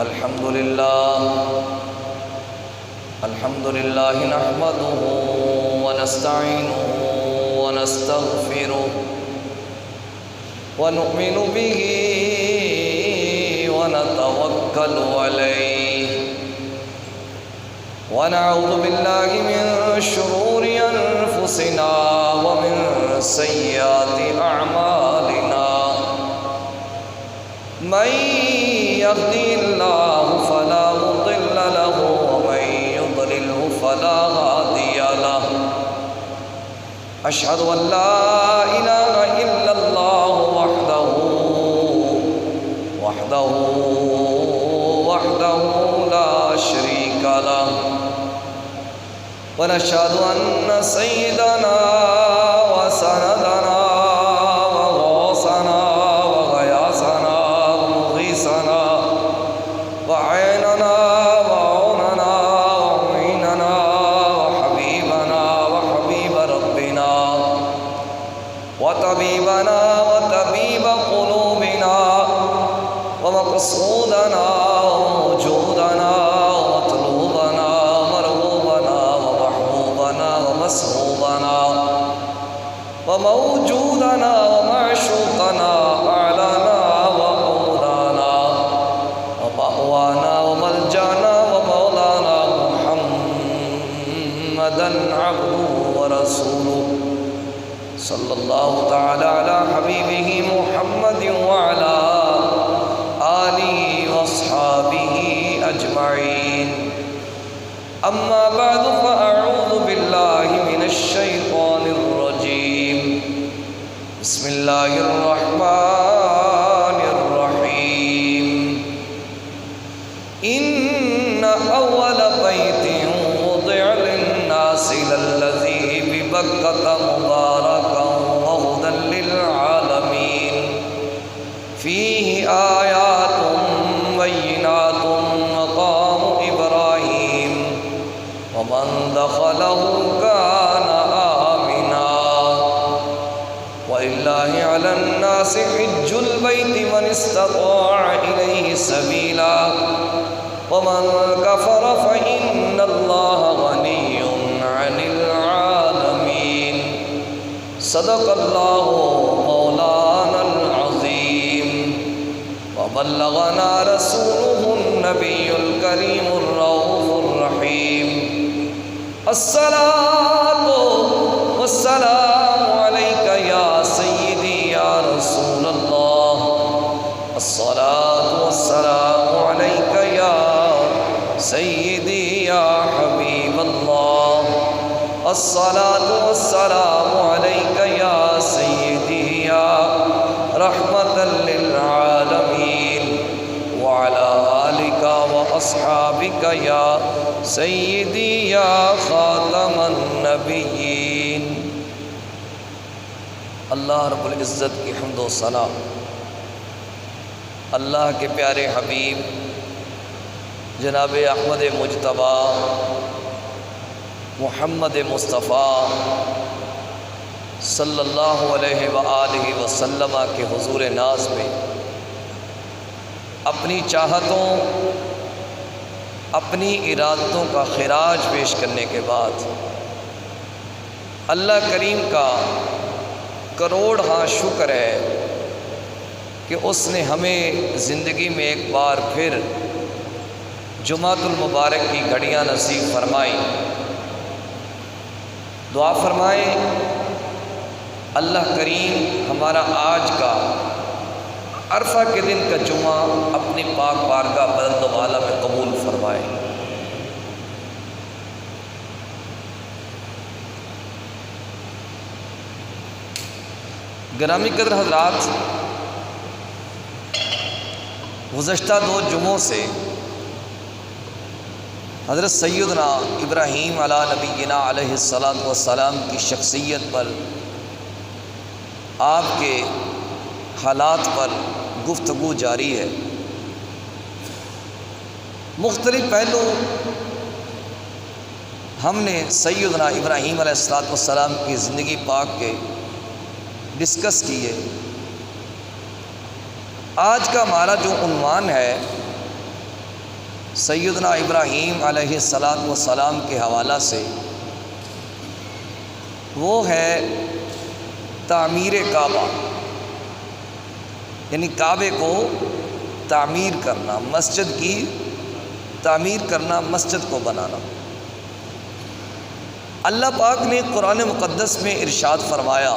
الحمد لله نحمده ونستعينه ونستغفره ونؤمن به ونتوكل عليه ونعوذ بالله من شرور أنفسنا ومن سيئات أعمالنا من يهدي الله فلا مضل له ومن يضلله فلا هادي له أشهد أن لا إله إلا الله وحده لا شريك له ونشهد أن سيدنا وسندنا وغوثنا وغياثنا ومغيثنا وعيننا وعوننا ومعيننا وحبيبنا وحبيب ربنا وطبيبنا وطبيب قلوبنا ومقصودنا ووجودنا ومطلوبنا ومرغوبنا ومحبوبنا ومسهوبنا وموجودنا ومعشوقنا أعلانا ومولانا ومأوانا وملجأنا ومولانا محمدا عبده ورسوله صلى الله تعالى على حبيبه محمد وعلى آله وأصحابه أجمعين أما بعد فأعوذ بالله من الشيطان الرجيم بسم الله الرحمن الرحيم إن أول بيت وضع للناس للذي ببكة مباركا وهدى للعالمين فيه آيات بينات مقام إبراهيم ومن دخله كان آمنا ولله على الناس حج البيت من استطاع إليه سبيلا ومن كفر فإن الله غني عن العالمين صدق الله مولانا العظيم وبلغنا رسوله النبي الكريم الرؤوف الرحيم الصلاة والسلام عليك يا سيدي يا رسول الله الصلاة والسلام عليك يا سيدي يا حبيب الله الصلاة والسلام عليك يا سيدي يا رحمة للعالمين وعلى آلك وأصحابك يا سيدي يا خاتم النبيين اللہ رب العزت کی حمد و ثنا اللہ کے پیارے حبیب جناب احمد مجتبیٰ محمد مصطفیٰ صلی اللہ علیہ وآلہ وسلم کے حضور ناز میں اپنی چاہتوں اپنی ارادتوں کا خراج پیش کرنے کے بعد اللہ کریم کا کروڑ ہاں شکر ہے کہ اس نے ہمیں زندگی میں ایک بار پھر جمعۃ المبارک کی گھڑیاں نصیب فرمائیں۔ دعا فرمائیں اللہ کریم ہمارا آج کا عرفہ کے دن کا جمعہ اپنی پاک بارگاہ بلند و بالا میں قبول فرمائے۔ گرامی قدر حضرات، گزشتہ 2 جمعوں سے حضرت سیدنا ابراہیم علیہ نبینا علیہ السلام کی شخصیت پر، آپ کے حالات پر گفتگو جاری ہے۔ مختلف پہلو ہم نے سیدنا ابراہیم علیہ السلام کی زندگی پاک کے ڈسکس کیے۔ آج کا ہمارا جو عنوان ہے سیدنا ابراہیم علیہ السلام کے حوالہ سے، وہ ہے تعمیر کعبہ، یعنی کعبے کو تعمیر کرنا، مسجد کی تعمیر کرنا، مسجد کو بنانا۔ اللہ پاک نے قرآن مقدس میں ارشاد فرمایا،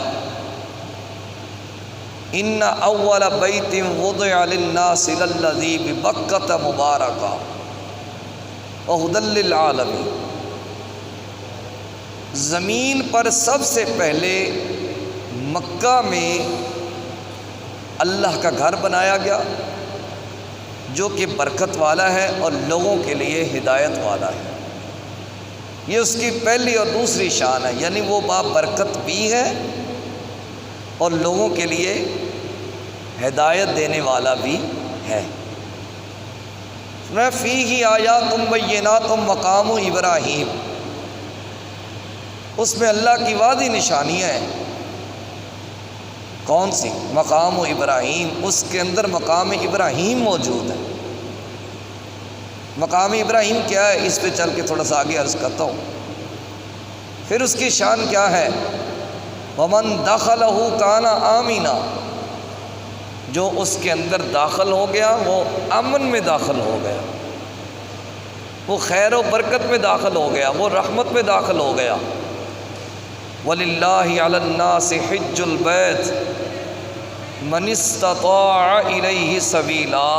ان اول بیت وضع للناس للذی ببکۃ مبارکا وہدی للعالمین، زمین پر سب سے پہلے مکہ میں اللہ کا گھر بنایا گیا جو کہ برکت والا ہے اور لوگوں کے لیے ہدایت والا ہے۔ یہ اس کی پہلی اور دوسری شان ہے، یعنی وہ بابرکت بھی ہے اور لوگوں کے لیے ہدایت دینے والا بھی ہے۔ فیہ آیات بینات مقام ابراہیم، اس میں اللہ کی واضح نشانیاں ہیں۔ کون سی؟ مقام ابراہیم، اس کے اندر مقام ابراہیم موجود ہے۔ مقام ابراہیم کیا ہے؟ اس پہ چل کے تھوڑا سا آگے عرض کرتا ہوں۔ پھر اس کی شان کیا ہے؟ ومن دخلہ کان آمنا، جو اس کے اندر داخل ہو گیا وہ امن میں داخل ہو گیا، وہ خیر و برکت میں داخل ہو گیا، وہ رحمت میں داخل ہو گیا۔ وَلِلَّهِ عَلَى النَّاسِ حِجُّ الْبَيْتِ مَنِ اسْتَطَاعَ إِلَيْهِ سَبِيلًا،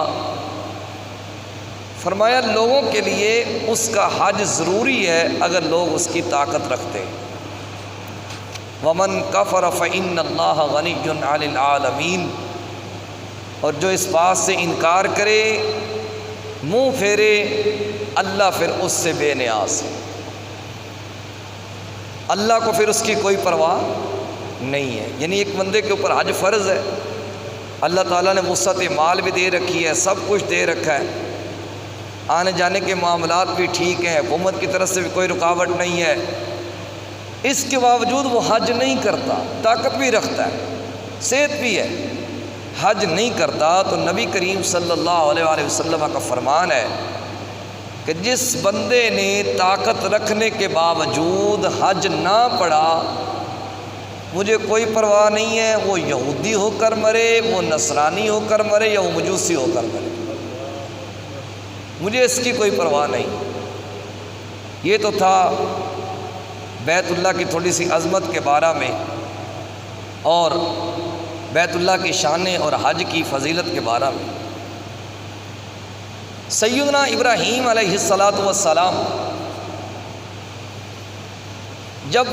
فرمایا لوگوں کے لیے اس کا حج ضروری ہے اگر لوگ اس کی طاقت رکھتے ہیں۔ وَمَنْ كَفَرَ فَإِنَّ اللَّهَ غَنِيٌّ عَنِ الْعَالَمِينَ، اور جو اس بات سے انکار کرے، منہ پھیرے، اللہ پھر اس سے بے نیاز ہے، اللہ کو پھر اس کی کوئی پرواہ نہیں ہے۔ یعنی ایک بندے کے اوپر حج فرض ہے، اللہ تعالیٰ نے وسعت مال بھی دے رکھی ہے، سب کچھ دے رکھا ہے، آنے جانے کے معاملات بھی ٹھیک ہیں، حکومت کی طرف سے بھی کوئی رکاوٹ نہیں ہے، اس کے باوجود وہ حج نہیں کرتا، طاقت بھی رکھتا ہے، صحت بھی ہے، حج نہیں کرتا، تو نبی کریم صلی اللہ علیہ وآلہ وسلم کا فرمان ہے کہ جس بندے نے طاقت رکھنے کے باوجود حج نہ پڑھا، مجھے کوئی پرواہ نہیں ہے وہ یہودی ہو کر مرے، وہ نصرانی ہو کر مرے، یا وہ مجوسی ہو کر مرے، مجھے اس کی کوئی پرواہ نہیں۔ یہ تو تھا بیت اللہ کی تھوڑی سی عظمت کے بارے میں اور بیت اللہ کی شانیں اور حج کی فضیلت کے بارے میں۔ سیدنا ابراہیم علیہ السلام جب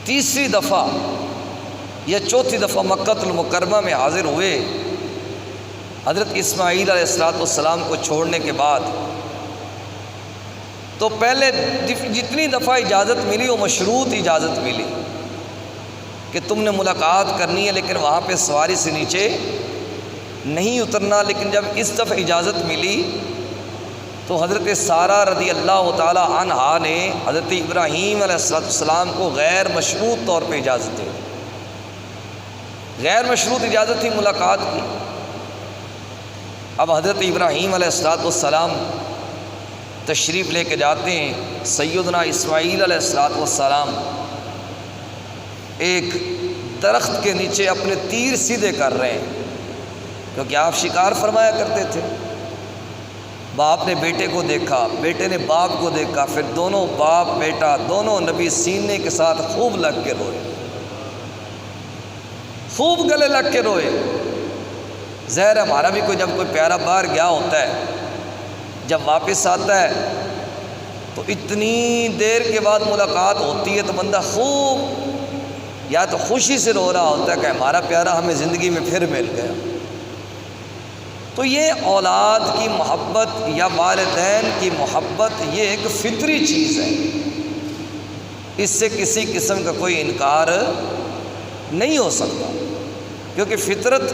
تیسری دفعہ یا چوتھی دفعہ مکہ المکرمہ میں حاضر ہوئے، حضرت اسماعیل علیہ السلام کو چھوڑنے کے بعد، تو پہلے جتنی دفعہ اجازت ملی وہ مشروط اجازت ملی کہ تم نے ملاقات کرنی ہے، لیکن وہاں پہ سواری سے نیچے نہیں اترنا۔ لیکن جب اس دفعہ اجازت ملی تو حضرت سارہ رضی اللہ تعالی عنہا نے حضرت ابراہیم علیہ السلام کو غیر مشروط طور پہ اجازت دی، غیر مشروط اجازت تھی ملاقات کی۔ اب حضرت ابراہیم علیہ السلام تشریف لے کے جاتے ہیں، سیدنا اسماعیل علیہ السلام ایک درخت کے نیچے اپنے تیر سیدھے کر رہے ہیں، کیونکہ آپ شکار فرمایا کرتے تھے۔ باپ نے بیٹے کو دیکھا، بیٹے نے باپ کو دیکھا، پھر دونوں باپ بیٹا دونوں نبی سینے کے ساتھ خوب لگ کے روئے، خوب گلے لگ کے روئے۔ ظاہر ہمارا بھی کوئی جب کوئی پیارا باہر گیا ہوتا ہے، جب واپس آتا ہے تو اتنی دیر کے بعد ملاقات ہوتی ہے تو بندہ خوب یا تو خوشی سے رو رہا ہوتا ہے کہ ہمارا پیارا ہمیں زندگی میں پھر مل گیا۔ تو یہ اولاد کی محبت یا والدین کی محبت یہ ایک فطری چیز ہے، اس سے کسی قسم کا کوئی انکار نہیں ہو سکتا، کیونکہ فطرت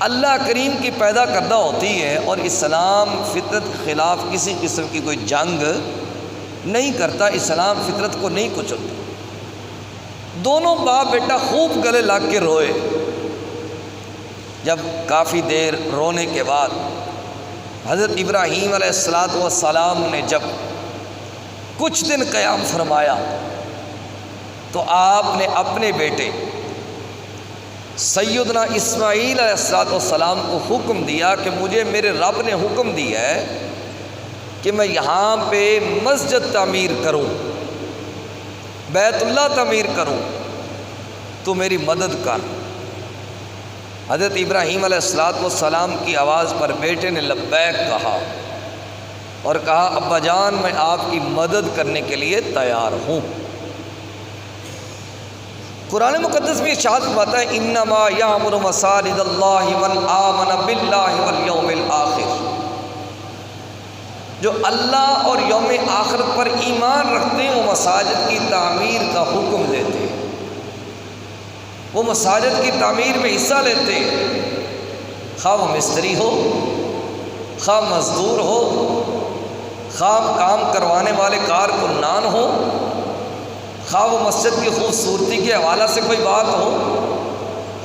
اللہ کریم کی پیدا کردہ ہوتی ہے، اور اسلام فطرت کے خلاف کسی قسم کی کوئی جنگ نہیں کرتا، اسلام فطرت کو نہیں کچلتا۔ دونوں باپ بیٹا خوب گلے لگ کے روئے۔ جب کافی دیر رونے کے بعد حضرت ابراہیم علیہ السلام نے جب کچھ دن قیام فرمایا تو آپ نے اپنے بیٹے سیدنا اسماعیل علیہ السلام کو حکم دیا کہ مجھے میرے رب نے حکم دیا ہے کہ میں یہاں پہ مسجد تعمیر کروں، بیت اللہ تعمیر کروں، تو میری مدد کر۔ حضرت ابراہیم علیہ السلام کی آواز پر بیٹے نے لبیک کہا اور کہا ابا جان میں آپ کی مدد کرنے کے لیے تیار ہوں۔ قرآن مقدس میں ارشاد فرماتا ہے انما یعمر مساجد اللہ من آمن باللہ والیوم الآخر، جو اللہ اور یوم آخرت پر ایمان رکھتے ہیں وہ مساجد کی تعمیر کا حکم دیتے ہیں، وہ مساجد کی تعمیر میں حصہ لیتے ہیں، خواہ وہ مستری ہو، خواہ مزدور ہو، خواہ کام کروانے والے کارکنان ہو، خواہ وہ مسجد کی خوبصورتی کے حوالہ سے کوئی بات ہو،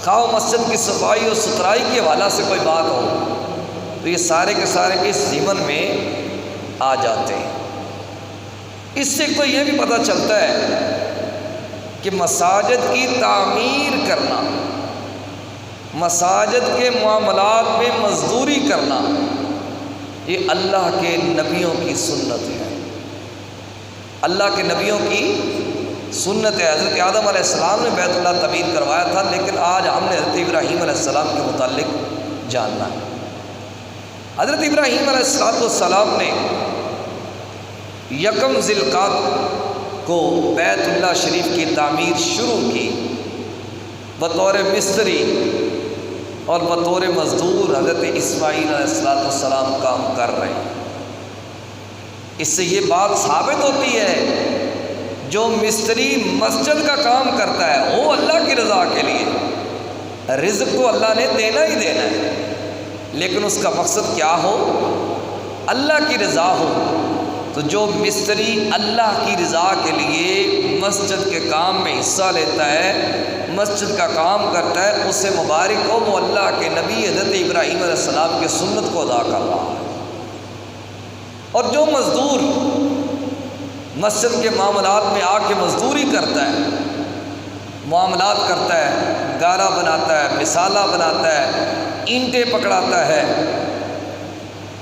خواہ وہ مسجد کی صفائی اور ستھرائی کے حوالہ سے کوئی بات ہو، تو یہ سارے کے سارے اس ضمن میں آ جاتے ہیں۔ اس سے تو یہ بھی پتہ چلتا ہے کہ مساجد کی تعمیر کرنا، مساجد کے معاملات میں مزدوری کرنا، یہ اللہ کے نبیوں کی سنت ہے، اللہ کے نبیوں کی سنت ہے۔ حضرت آدم علیہ السلام نے بیت اللہ تعمیر کروایا تھا، لیکن آج ہم نے حضرت ابراہیم علیہ السلام کے متعلق جاننا ہے۔ حضرت ابراہیم علیہ السلام نے یکم ذی القعدہ کو بیت اللہ شریف کی تعمیر شروع کی، بطور مستری اور بطور مزدور حضرت اسماعیل علیہ السلام کام کر رہے ہیں۔ اس سے یہ بات ثابت ہوتی ہے جو مستری مسجد کا کام کرتا ہے وہ اللہ کی رضا کے لیے، رزق کو اللہ نے دینا ہی دینا ہے، لیکن اس کا مقصد کیا ہو؟ اللہ کی رضا ہو۔ تو جو مستری اللہ کی رضا کے لیے مسجد کے کام میں حصہ لیتا ہے، مسجد کا کام کرتا ہے، اسے مبارک ہو، وہ اللہ کے نبی حضرت ابراہیم علیہ السلام کے سنت کو ادا کر رہا ہے۔ اور جو مزدور مسجد کے معاملات میں آ کے مزدوری کرتا ہے، معاملات کرتا ہے، گارا بناتا ہے، مسالہ بناتا ہے، اینٹیں پکڑاتا ہے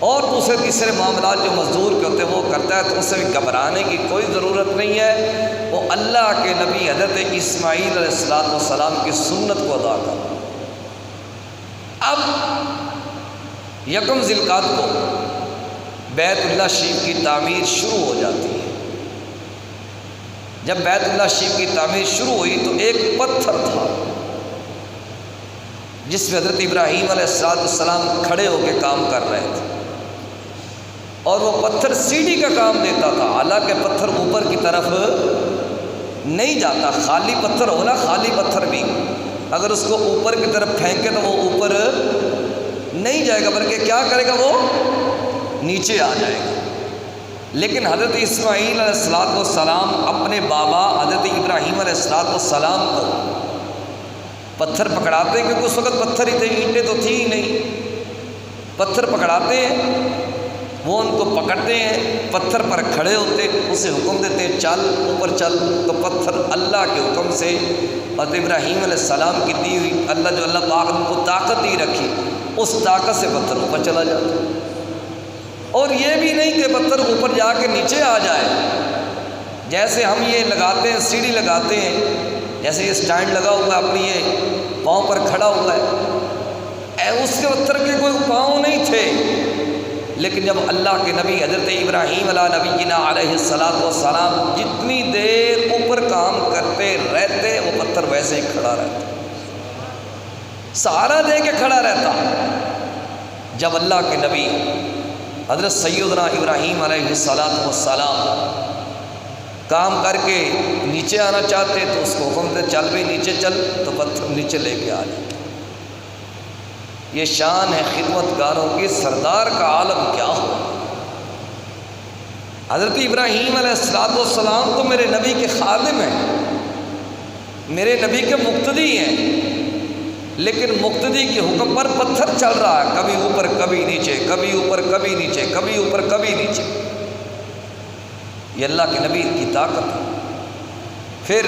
اور دوسرے تیسرے معاملات جو مزدور کے ہوتے ہیں وہ کرتا ہے، تو اس سے بھی گھبرانے کی کوئی ضرورت نہیں ہے، وہ اللہ کے نبی حضرت اسماعیل علیہ السلام کی سنت کو ادا کر۔ اب یکم ذی القعدہ کو بیت اللہ شریف کی تعمیر شروع ہو جاتی ہے۔ جب بیت اللہ شریف کی تعمیر شروع ہوئی تو ایک پتھر تھا جس میں حضرت ابراہیم علیہ السلام کھڑے ہو کے کام کر رہے تھے، اور وہ پتھر سیڑھی کا کام دیتا تھا، حالانکہ پتھر اوپر کی طرف نہیں جاتا، خالی پتھر ہونا، خالی پتھر بھی اگر اس کو اوپر کی طرف پھینکے تو وہ اوپر نہیں جائے گا، بلکہ کیا کرے گا، وہ نیچے آ جائے گا۔ لیکن حضرت اسماعیل علیہ السلام اپنے بابا حضرت ابراہیم علیہ السلام کو پتھر پکڑاتے ہیں، کیونکہ اس وقت پتھر ہی تھے، اینٹیں تو تھی ہی نہیں، پتھر پکڑاتے ہیں، وہ ان کو پکڑتے ہیں، پتھر پر کھڑے ہوتے، اسے حکم دیتے ہیں چل اوپر چل، تو پتھر اللہ کے حکم سے حضرت ابراہیم علیہ السلام کی دی ہوئی اللہ پاک نے کو طاقت دی رکھی، اس طاقت سے پتھر اوپر چلا جاتا۔ اور یہ بھی نہیں کہ پتھر اوپر جا کے نیچے آ جائے، جیسے ہم یہ لگاتے ہیں، سیڑھی لگاتے ہیں، جیسے یہ سٹینڈ لگا ہوا ہے، اپنی یہ پاؤں پر کھڑا ہوا ہے، اس کے پتھر کے کوئی پاؤں نہیں تھے، لیکن جب اللہ کے نبی حضرت ابراہیم علیہ نبینا علیہ السلام جتنی دیر اوپر کام کرتے رہتے، وہ پتھر ویسے ہی کھڑا رہتا، سہارا دے کے کھڑا رہتا۔ جب اللہ کے نبی حضرت سیدنا ابراہیم علیہ السلام کام کر کے نیچے آنا چاہتے تو اس کو حکم دے چل بھی نیچے چل، تو پتھر نیچے لے کے آ جائے۔ یہ شان ہے خدمت گاروں کی، سردار کا عالم کیا ہو۔ حضرت ابراہیم علیہ السلام تو میرے نبی کے خادم ہیں، میرے نبی کے مقتدی ہیں، لیکن مقتدی کے حکم پر پتھر چل رہا ہے، کبھی اوپر کبھی نیچے، کبھی اوپر کبھی نیچے، کبھی اوپر کبھی نیچے۔ یہ اللہ کے نبی کی طاقت ہے۔ پھر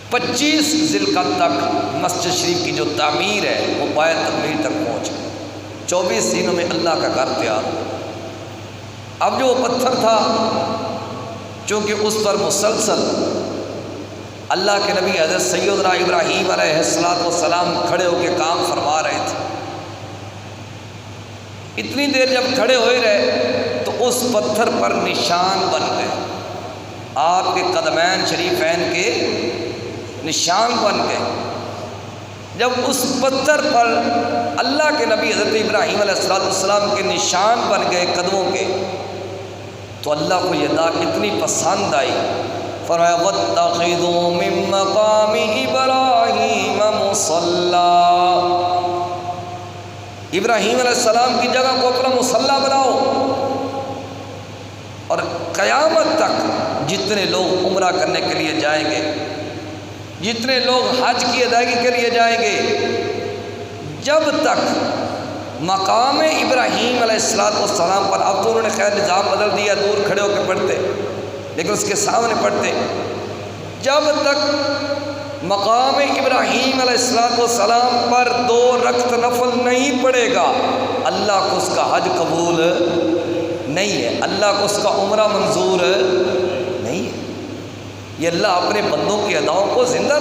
25 ذی القعدہ تک مسجد شریف کی جو تعمیر ہے وہ پایہ تکمیل تک پہنچ گئی۔ 24 دنوں میں اللہ کا گھر تیار ہو۔ اب جو وہ پتھر تھا، چونکہ اس پر مسلسل اللہ کے نبی حضرت سیدنا ابراہیم علیہ السلام کھڑے ہو کے کام فرما رہے تھے، اتنی دیر جب کھڑے ہوئے رہے تو اس پتھر پر نشان بن گئے، آپ کے قدمین شریفین کے نشان بن گئے۔ جب اس پتھر پر اللہ کے نبی حضرت ابراہیم علیہ السلام کے نشان بن گئے قدموں کے، تو اللہ کو یہ بات اتنی پسند آئی، فرمایا وَاتَّخِذُوا مِن مَّقَامِ إِبْرَاهِيمَ مُصَلًّى، ابراہیم علیہ السلام کی جگہ کو اپنا مصلی بناؤ۔ اور قیامت تک جتنے لوگ عمرہ کرنے کے لیے جائیں گے، جتنے لوگ حج کی ادائیگی کے لیے جائیں گے، جب تک مقام ابراہیم علیہ السلام پر، اب تو انہوں نے خیر نظام بدل دیا، دور کھڑے ہو کے پڑھتے، لیکن اس کے سامنے پڑھتے، جب تک مقام ابراہیم علیہ السلام پر 2 رکعت نفل نہیں پڑے گا، اللہ کو اس کا حج قبول نہیں ہے، اللہ کو اس کا عمرہ منظور نہیں ہے۔ یہ اللہ اپنے بندوں کی اداؤں کو زندہ